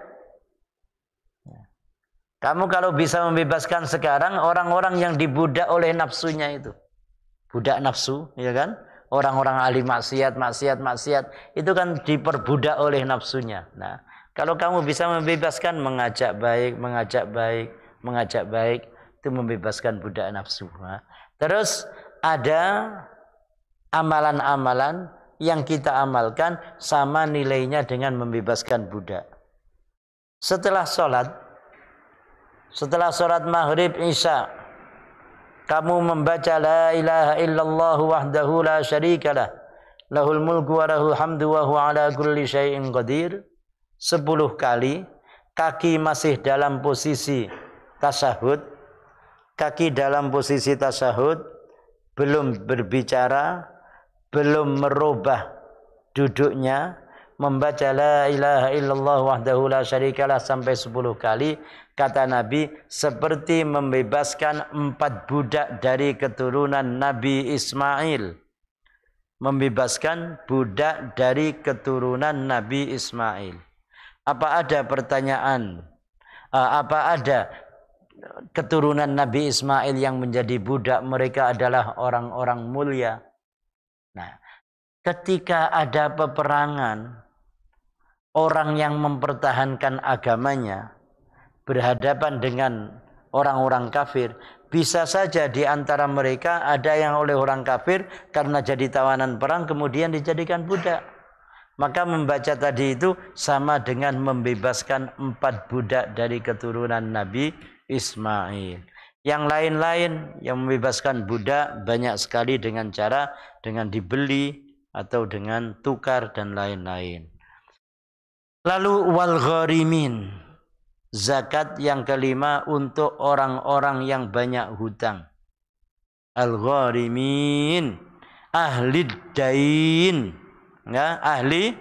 Kamu kalau bisa membebaskan sekarang orang-orang yang dibudak oleh nafsunya itu. Budak nafsu, ya kan? Orang-orang ahli maksiat itu kan diperbudak oleh nafsunya. Nah, kalau kamu bisa membebaskan mengajak baik itu membebaskan budak nafsu. Nah, terus ada amalan-amalan yang kita amalkan sama nilainya dengan membebaskan budak. Setelah sholat maghrib isya, kamu membaca la ilaha illallah wahdahu la syarikalah, lahul mulku wa lahul hamdu wa huwa ala kulli syai'in qadir 10 kali. Kaki masih dalam posisi tasyahud, belum berbicara, belum merubah duduknya, membaca la ilaha illallah wahdahu la syarikalah sampai 10 kali. Kata Nabi, seperti membebaskan 4 budak dari keturunan Nabi Ismail. Membebaskan budak dari keturunan Nabi Ismail. Apa ada pertanyaan? Apa ada keturunan Nabi Ismail yang menjadi budak? Mereka adalah orang-orang mulia. Nah, ketika ada peperangan, orang yang mempertahankan agamanya berhadapan dengan orang-orang kafir, bisa saja di antara mereka ada yang oleh orang kafir karena jadi tawanan perang kemudian dijadikan budak. Maka membaca tadi itu sama dengan membebaskan 4 budak dari keturunan Nabi Ismail. Yang lain-lain yang membebaskan budak banyak sekali dengan cara dengan dibeli atau dengan tukar dan lain-lain. Lalu wal gharimin, zakat yang kelima untuk orang-orang yang banyak hutang. Al gharimin, ahli dain, ya, ahli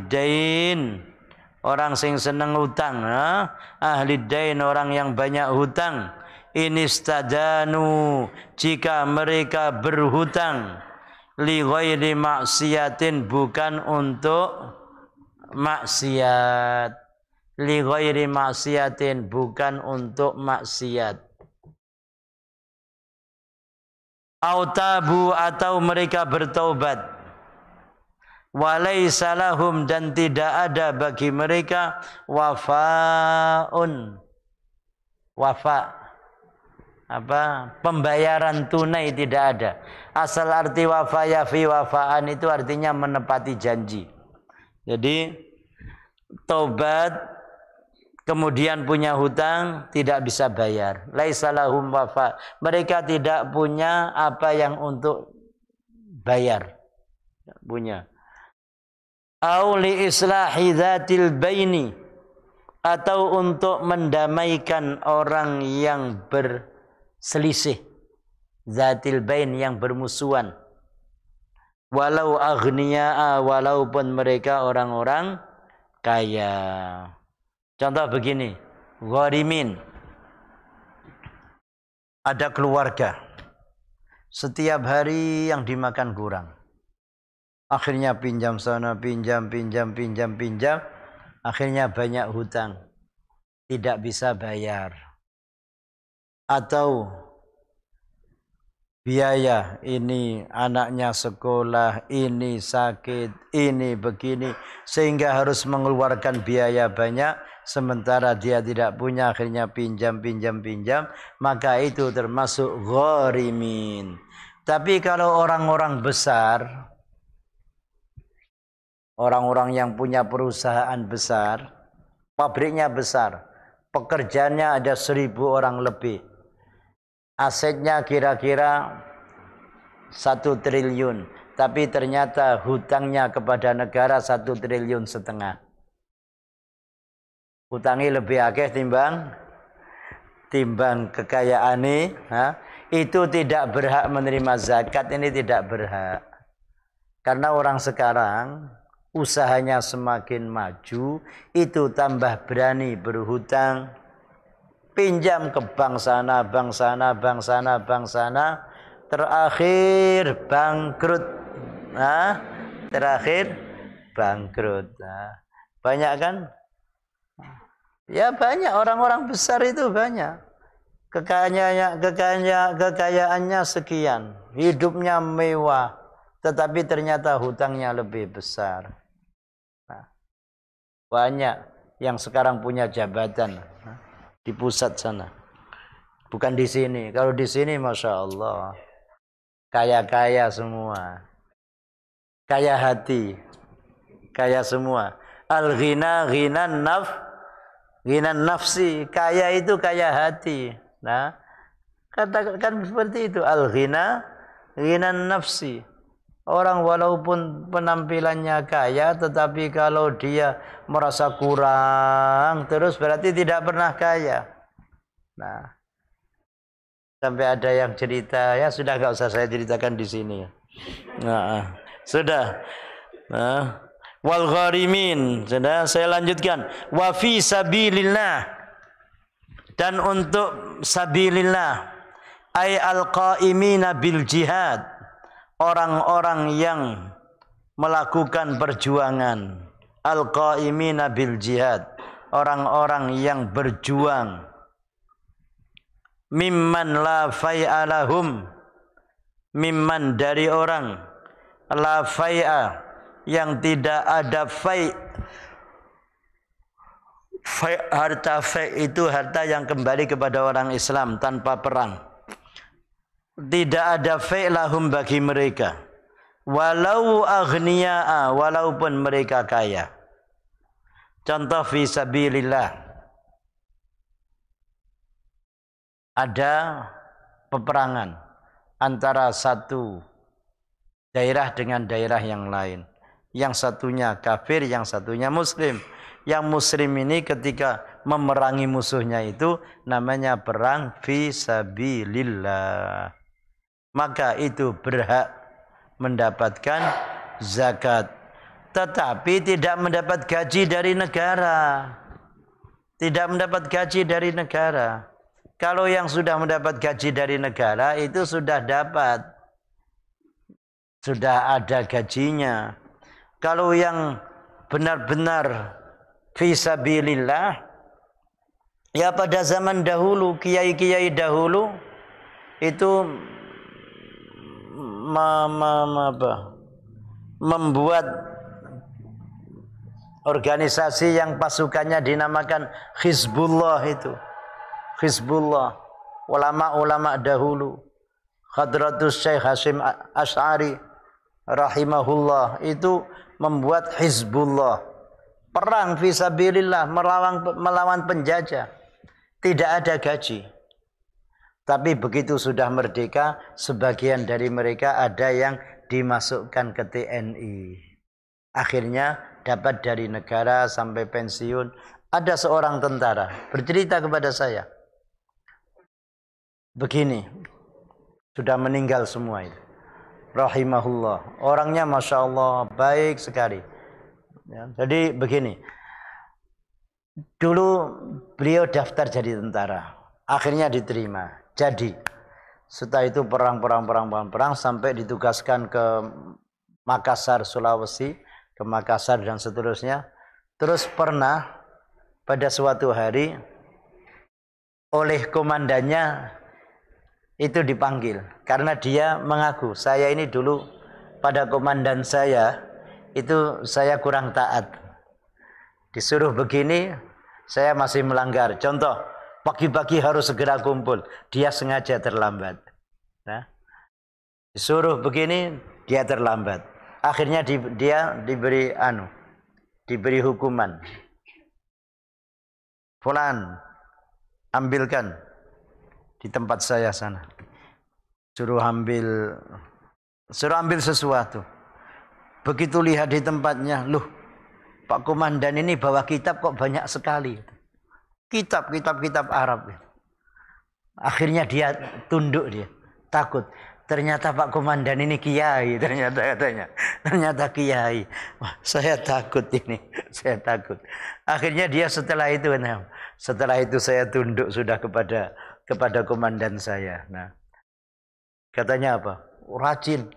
dain, orang sing seneng hutang, ya. Ahli dain, orang yang banyak hutang. Inistadanu, jika mereka berhutang, li ghairi maksiatin, bukan untuk maksiat. Li ghairi maksiatin, bukan untuk maksiat. Autabu, atau mereka bertaubat. Walaysa lahum, dan tidak ada bagi mereka wafaun. Wafa, pembayaran tunai tidak ada. Asal arti wafa yafi wafaan itu artinya menepati janji. Jadi taubat kemudian punya hutang tidak bisa bayar. Laisa lahum wafa. Mereka tidak punya apa yang untuk bayar. Tidak punya. Au li islahi dzatil baini, atau untuk mendamaikan orang yang berselisih. Dzatil bain, yang bermusuhan. Walau aghniya, walaupun mereka orang-orang kaya. Contoh begini, gharimin. Ada keluarga, setiap hari yang dimakan kurang. Akhirnya pinjam sana, pinjam. Akhirnya banyak hutang, tidak bisa bayar. Atau biaya, ini anaknya sekolah, ini sakit, ini begini, sehingga harus mengeluarkan biaya banyak, sementara dia tidak punya, akhirnya pinjam, maka itu termasuk gharimin. Tapi kalau orang-orang besar, orang-orang yang punya perusahaan besar, pabriknya besar, pekerjaannya ada 1000 orang lebih, asetnya kira-kira 1 triliun, tapi ternyata hutangnya kepada negara 1,5 triliun. Hutangi lebih akeh timbang timbang kekayaan ini, itu tidak berhak menerima zakat, ini tidak berhak. Karena orang sekarang usahanya semakin maju, itu tambah berani berhutang, pinjam ke bank sana, bank sana, bank sana, bank sana, terakhir bangkrut. Terakhir bangkrut. Banyak kan? Ya banyak, orang-orang besar itu banyak. Kekayaannya sekian, hidupnya mewah, tetapi ternyata hutangnya lebih besar. Banyak yang sekarang punya jabatan di pusat sana, bukan di sini. Kalau di sini, masya Allah, kaya-kaya semua, kaya hati, kaya semua. Al-ghina ghinan nafsi, kaya itu kaya hati. Nah, katakan seperti itu, al-ghina ghinan nafsi. Orang walaupun penampilannya kaya, tetapi kalau dia merasa kurang terus, berarti tidak pernah kaya. Nah, sampai ada yang cerita, ya sudah, gak usah saya ceritakan di sini. Nah, sudah. Wal gharimin, sudah, saya lanjutkan. Wa fi sabilillah, dan untuk sabilillah, ay al-qaimina bil jihad, orang-orang yang melakukan perjuangan. Al-qaimina bil jihad, orang-orang yang berjuang. Mimman la fai'a lahum, mimman dari orang, la fai'a yang tidak ada fai'. Harta fai' itu harta yang kembali kepada orang Islam tanpa perang. Tidak ada fai' lahum bagi mereka, walau aghniya'a, walaupun mereka kaya. Contoh fi sabilillah, ada peperangan antara satu daerah dengan daerah yang lain. Yang satunya kafir, yang satunya muslim. Yang muslim ini ketika memerangi musuhnya itu namanya perang fi sabilillah. Maka itu berhak mendapatkan zakat. Tetapi tidak mendapat gaji dari negara. Tidak mendapat gaji dari negara. Kalau yang sudah mendapat gaji dari negara itu sudah dapat. Sudah ada gajinya. Kalau yang benar-benar fisabilillah, ya pada zaman dahulu, kiai-kiai dahulu itu membuat organisasi yang pasukannya dinamakan Hizbullah itu. Hizbullah, ulama-ulama dahulu, Hadratus Syekh Hasyim Asy'ari rahimahullah, itu membuat Hizbullah, perang fisabilillah, melawan penjajah. Tidak ada gaji. Tapi begitu sudah merdeka, sebagian dari mereka ada yang dimasukkan ke TNI. Akhirnya dapat dari negara sampai pensiun. Ada seorang tentara bercerita kepada saya, begini, sudah meninggal semua itu, rahimahullah, orangnya masya Allah baik sekali. Ya, jadi begini, dulu beliau daftar jadi tentara, akhirnya diterima. Jadi setelah itu perang sampai ditugaskan ke Makassar, Sulawesi, ke Makassar dan seterusnya. Terus pernah pada suatu hari oleh komandannya itu dipanggil, karena dia mengaku, saya ini dulu pada komandan saya itu saya kurang taat. Disuruh begini, saya masih melanggar. Contoh, pagi-pagi harus segera kumpul, dia sengaja terlambat. Nah, disuruh begini, dia terlambat. Akhirnya dia diberi hukuman. Fulan, ambilkan di tempat saya sana. Suruh ambil sesuatu. Begitu lihat di tempatnya, loh, Pak Komandan ini bawa kitab kok banyak sekali. Kitab Arab. Akhirnya dia tunduk, dia takut. Ternyata Pak Komandan ini kiai, ternyata katanya. Ternyata kiai. Wah, saya takut ini, saya takut. Akhirnya dia setelah itu saya tunduk sudah kepada komandan saya. Nah, katanya apa? Rajin.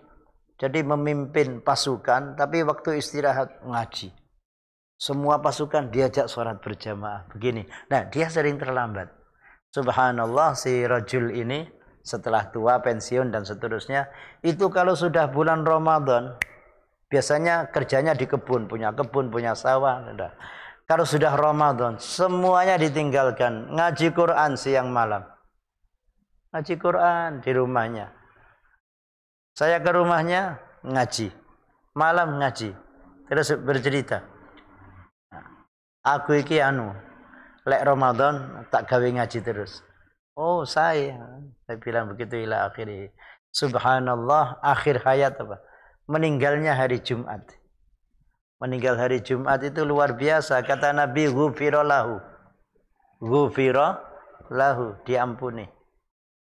Jadi memimpin pasukan, tapi waktu istirahat ngaji. Semua pasukan diajak sholat berjamaah. Begini. Nah, dia sering terlambat. Subhanallah, si rajul ini setelah tua, pensiun dan seterusnya, itu kalau sudah bulan Ramadan, biasanya kerjanya di kebun, punya sawah. Kalau sudah Ramadan, semuanya ditinggalkan. Ngaji Quran siang malam. Ngaji Quran di rumahnya. Saya ke rumahnya, ngaji. Malam ngaji. Terus bercerita. Aku iki lek Ramadan tak gawe ngaji terus. Oh, saya bilang begitu ila akhiri. Subhanallah, akhir hayat apa? Meninggalnya hari Jumat. Meninggal hari Jumat itu luar biasa. Kata Nabi, ghufira lahu. Ghufira lahu, diampuni.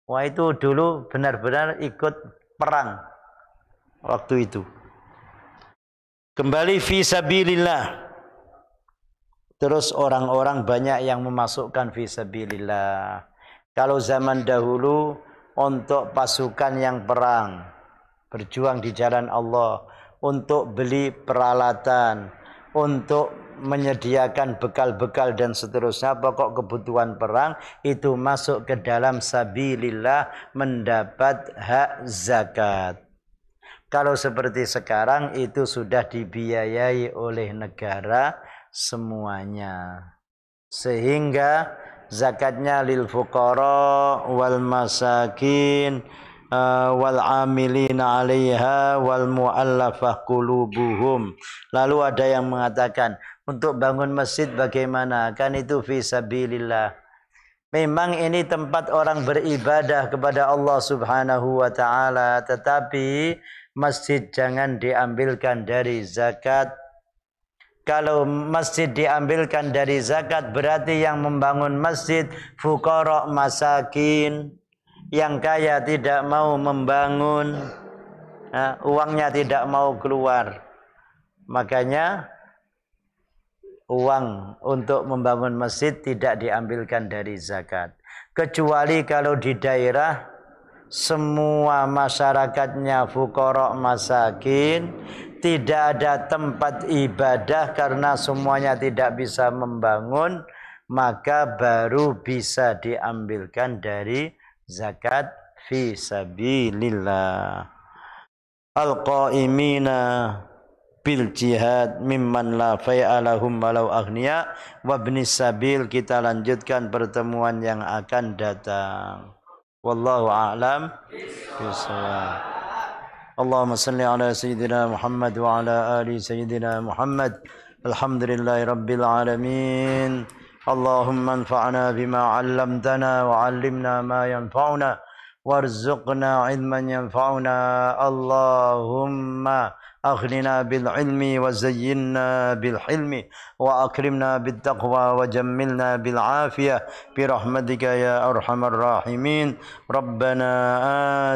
Wah, itu dulu benar-benar ikut perang waktu itu. Kembali fi sabilillah. Terus orang-orang banyak yang memasukkan fi sabilillah. Kalau zaman dahulu untuk pasukan yang perang, berjuang di jalan Allah, untuk beli peralatan, untuk menyediakan bekal-bekal dan seterusnya, pokok kebutuhan perang itu masuk ke dalam sabilillah, mendapat hak zakat. Kalau seperti sekarang itu sudah dibiayai oleh negara semuanya, sehingga zakatnya lil fuqara wal masakin wal amilina 'alaiha wal mu'allafah qulubuhum. Lalu ada yang mengatakan, untuk bangun masjid bagaimana? Kan itu fi sabilillah. Memang ini tempat orang beribadah kepada Allah Subhanahu wa taala, tetapi masjid jangan diambilkan dari zakat. Kalau masjid diambilkan dari zakat, berarti yang membangun masjid fuqara masakin, yang kaya tidak mau membangun, uangnya tidak mau keluar. Makanya uang untuk membangun masjid tidak diambilkan dari zakat. Kecuali kalau di daerah semua masyarakatnya fuqara masakin, tidak ada tempat ibadah karena semuanya tidak bisa membangun, maka baru bisa diambilkan dari zakat fi sabilillah. Al-qa'imina bil jihad mimman la fai'alahum walau aghniya wa ibnis sabil. Kita lanjutkan pertemuan yang akan datang. Wallahu a'lam bishawab. Allahumma salli ala sayyidina Muhammad wa ala ali sayyidina Muhammad. Alhamdulillahi rabbil alamin. Allahumma anfa'na bima 'allamtana wa 'allimna ma yanfa'una warzuqna 'ilman yanfa'una. Allahumma أغننا بالعلم وزينا بالحلم وأكرمنا بالتقوى وجملنا بالعافية برحمتك يا أرحم الراحمين. ربنا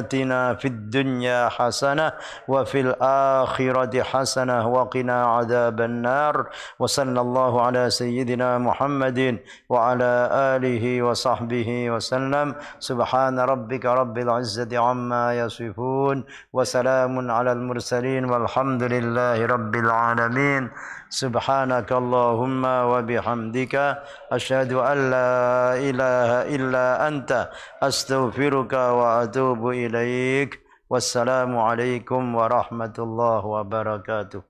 آتنا في الدنيا حسنة وفي الآخرة حسنة وقنا عذاب النار. وصلى الله على سيدنا محمد وعلى آله وصحبه وسلم. سبحان ربك رب العزة عما يصفون وسلام على المرسلين والحمد لله رب العالمين. سبحانك اللهم وبحمدك أشهد أن لا إله إلا أنت أستغفرك وأتوب إليك. والسلام عليكم ورحمة الله وبركاته.